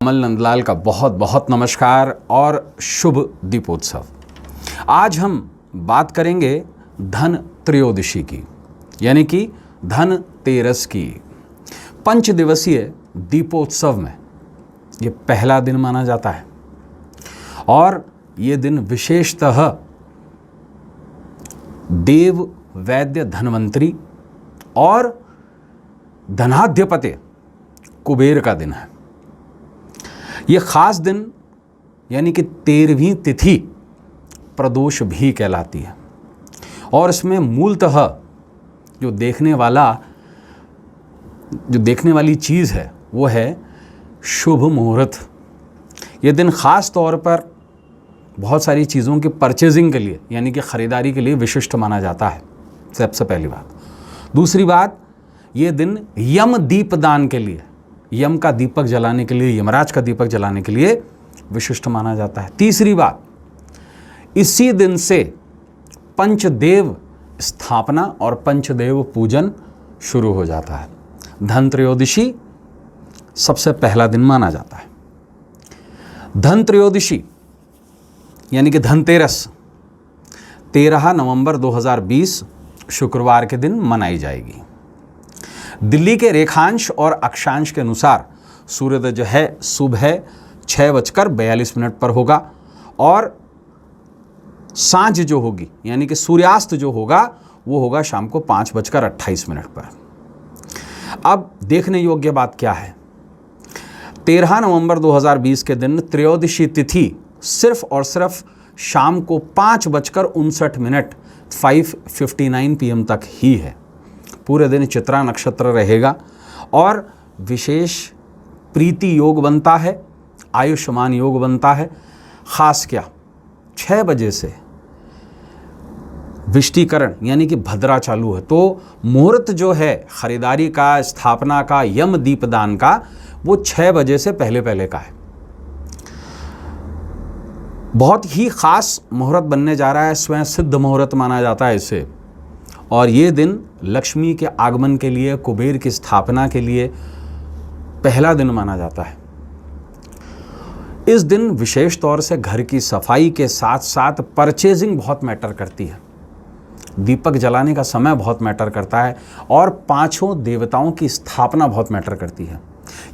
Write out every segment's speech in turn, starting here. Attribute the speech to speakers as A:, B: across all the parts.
A: कमल नंदलाल का बहुत बहुत नमस्कार और शुभ दीपोत्सव। आज हम बात करेंगे धन त्रयोदशी की, यानी कि धनतेरस की। पंच दिवसीय दीपोत्सव में ये पहला दिन माना जाता है और ये दिन विशेषतः देव, वैद्य, धन्वंतरी और धनाधिपति कुबेर का दिन है। ये खास दिन यानी कि 13वीं तिथि प्रदोष भी कहलाती है और इसमें मूलतः जो देखने वाली चीज़ है वो है शुभ मुहूर्त। ये दिन ख़ास तौर पर बहुत सारी चीज़ों की परचेजिंग के लिए यानी कि ख़रीदारी के लिए विशिष्ट माना जाता है, सबसे पहली बात। दूसरी बात, ये दिन यम दीपदान के लिए, यम का दीपक जलाने के लिए, यमराज का दीपक जलाने के लिए विशिष्ट माना जाता है। तीसरी बात, इसी दिन से पंचदेव स्थापना और पंचदेव पूजन शुरू हो जाता है। धन त्रयोदशी सबसे पहला दिन माना जाता है। धन त्रयोदशी यानी कि धनतेरस 13 नवंबर 2020 शुक्रवार के दिन मनाई जाएगी। दिल्ली के रेखांश और अक्षांश के अनुसार सूर्योदय जो है सुबह 6:42 पर होगा और सांझ जो होगी यानी कि सूर्यास्त जो होगा वो होगा शाम को 5:28 पर। अब देखने योग्य बात क्या है, 13 नवंबर 2020 के दिन त्रयोदशी तिथि सिर्फ और सिर्फ शाम को 5:59 5:59 PM तक ही है। पूरे दिन चित्रा नक्षत्र रहेगा और विशेष प्रीति योग बनता है, आयुष्मान योग बनता है। ख़ास क्या 6 बजे से विष्टिकरण यानी कि भद्रा चालू है, तो मुहूर्त जो है खरीदारी का, स्थापना का, यम दीपदान का, वो 6 बजे से पहले का है। बहुत ही ख़ास मुहूर्त बनने जा रहा है, स्वयं सिद्ध मुहूर्त माना जाता है इसे। और ये दिन लक्ष्मी के आगमन के लिए, कुबेर की स्थापना के लिए पहला दिन माना जाता है। इस दिन विशेष तौर से घर की सफाई के साथ साथ परचेजिंग बहुत मैटर करती है, दीपक जलाने का समय बहुत मैटर करता है और 5 देवताओं की स्थापना बहुत मैटर करती है।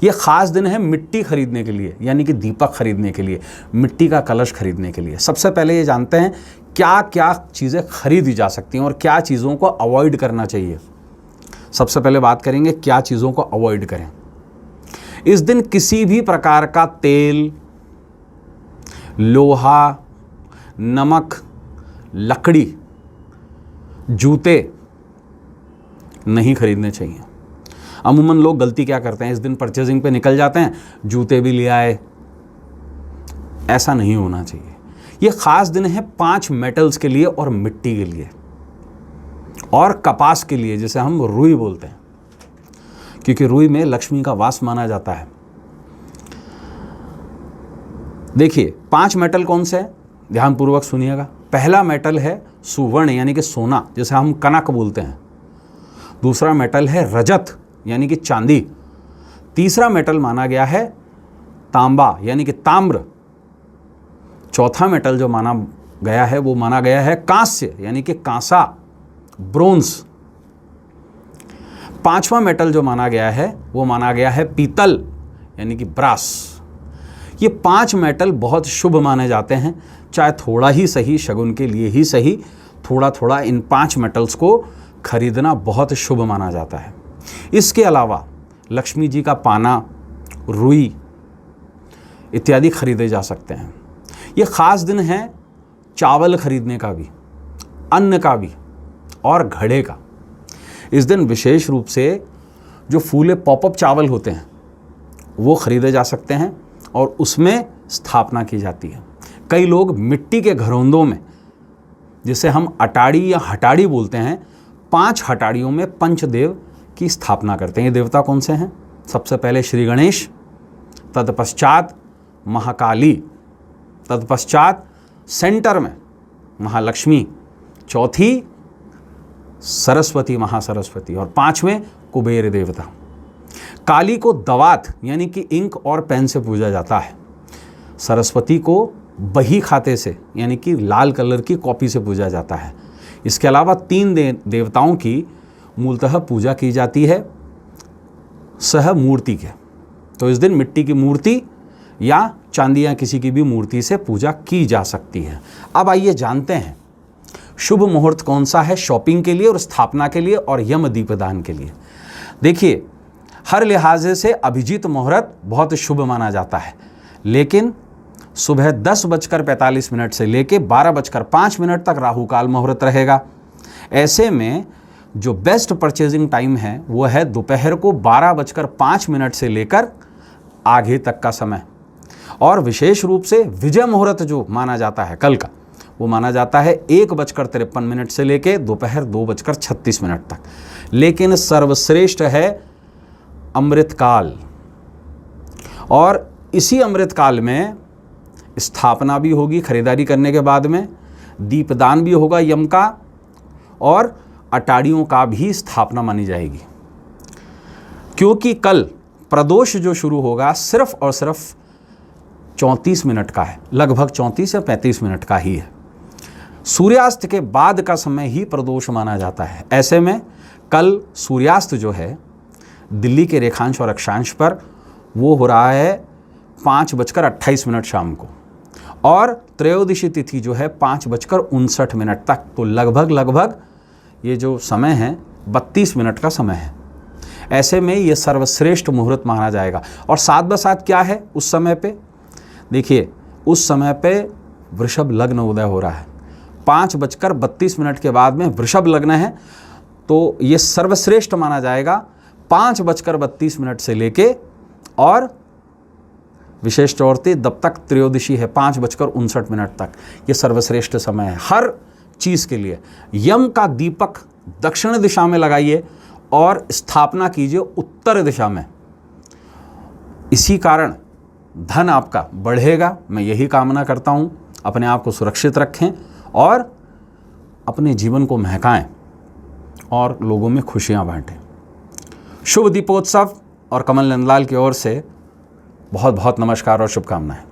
A: ये ख़ास दिन है मिट्टी खरीदने के लिए, यानी कि दीपक खरीदने के लिए, मिट्टी का कलश खरीदने के लिए। सबसे पहले ये जानते हैं क्या क्या चीज़ें खरीदी जा सकती हैं और क्या चीज़ों को अवॉइड करना चाहिए। सबसे पहले बात करेंगे क्या चीज़ों को अवॉइड करें। इस दिन किसी भी प्रकार का तेल, लोहा, नमक, लकड़ी, जूते नहीं खरीदने चाहिए। अमूमन लोग गलती क्या करते हैं, इस दिन परचेजिंग पे निकल जाते हैं, जूते भी ले आए। ऐसा नहीं होना चाहिए। ये ख़ास दिन है 5 मेटल्स के लिए और मिट्टी के लिए और कपास के लिए, जिसे हम रुई बोलते हैं, क्योंकि रुई में लक्ष्मी का वास माना जाता है। देखिए 5 मेटल कौन से हैं, ध्यानपूर्वक सुनिएगा। पहला मेटल है सुवर्ण यानी कि सोना, जिसे हम कनक बोलते हैं। दूसरा मेटल है रजत यानी कि चांदी। तीसरा मेटल माना गया है तांबा यानी कि ताम्र। चौथा मेटल जो माना गया है वो माना गया है कांस्य यानी कि कांसा, ब्रोंज। 5वां मेटल जो माना गया है वो माना गया है पीतल यानी कि ब्रास। ये 5 मेटल बहुत शुभ माने जाते हैं, चाहे थोड़ा ही सही, शगुन के लिए ही सही, थोड़ा थोड़ा इन 5 मेटल्स को खरीदना बहुत शुभ माना जाता है। इसके अलावा लक्ष्मी जी का पाना, रुई इत्यादि खरीदे जा सकते हैं। ये ख़ास दिन है चावल खरीदने का भी, अन्न का भी और घड़े का। इस दिन विशेष रूप से जो फूले पॉपअप चावल होते हैं वो खरीदे जा सकते हैं और उसमें स्थापना की जाती है। कई लोग मिट्टी के घरोंदों में, जिसे हम अटाड़ी या हटाड़ी बोलते हैं, 5 हटाड़ियों में पंचदेव की स्थापना करते हैं। ये देवता कौन से हैं? सबसे पहले श्री गणेश, तत्पश्चात महाकाली, तत्पश्चात सेंटर में महालक्ष्मी, चौथी सरस्वती, महासरस्वती और 5वें कुबेर देवता। काली को दवात यानी कि इंक और पेन से पूजा जाता है। सरस्वती को बही खाते से यानी कि लाल कलर की कॉपी से पूजा जाता है। इसके अलावा 3 देवताओं की मूलतः पूजा की जाती है सह मूर्ति के। तो इस दिन मिट्टी की मूर्ति या चांदी या किसी की भी मूर्ति से पूजा की जा सकती है। अब आइए जानते हैं शुभ मुहूर्त कौन सा है शॉपिंग के लिए और स्थापना के लिए और यम दीपदान के लिए। देखिए, हर लिहाजे से अभिजीत मुहूर्त बहुत शुभ माना जाता है, लेकिन सुबह 10:45 से लेकर 12:05 तक राहु काल मुहूर्त रहेगा। ऐसे में जो बेस्ट परचेजिंग टाइम है वो है दोपहर को 12:05 से लेकर आगे तक का समय। और विशेष रूप से विजय मुहूर्त जो माना जाता है कल का, वो माना जाता है 1:53 से लेकर दोपहर 2:36 तक। लेकिन सर्वश्रेष्ठ है अमृतकाल, और इसी अमृतकाल में स्थापना भी होगी खरीदारी करने के बाद में, दीपदान भी होगा यम का, और अटाड़ियों का भी स्थापना मानी जाएगी। क्योंकि कल प्रदोष जो शुरू होगा सिर्फ और सिर्फ 34 मिनट का है, लगभग 34 या 35 मिनट का ही है। सूर्यास्त के बाद का समय ही प्रदोष माना जाता है। ऐसे में कल सूर्यास्त जो है दिल्ली के रेखांश और अक्षांश पर वो हो रहा है 5:28 शाम को, और त्रयोदशी तिथि जो है 5:59 तक। तो लगभग ये जो समय है 32 मिनट का समय है। ऐसे में ये सर्वश्रेष्ठ मुहूर्त माना जाएगा। और साथ बसाथ क्या है उस समय पे, देखिए उस समय पे वृषभ लग्न उदय हो रहा है। 5:32 के बाद में वृषभ लग्न है, तो ये सर्वश्रेष्ठ माना जाएगा 5:32 से लेके, और विशेष तौर से जब तक त्रयोदशी है 5:59 तक ये सर्वश्रेष्ठ समय है हर चीज़ के लिए। यम का दीपक दक्षिण दिशा में लगाइए और स्थापना कीजिए उत्तर दिशा में। इसी कारण धन आपका बढ़ेगा। मैं यही कामना करता हूँ। अपने आप को सुरक्षित रखें और अपने जीवन को महकाएं और लोगों में खुशियाँ बांटें। शुभ दीपोत्सव और कमल नंदलाल की ओर से बहुत बहुत नमस्कार और शुभकामनाएं।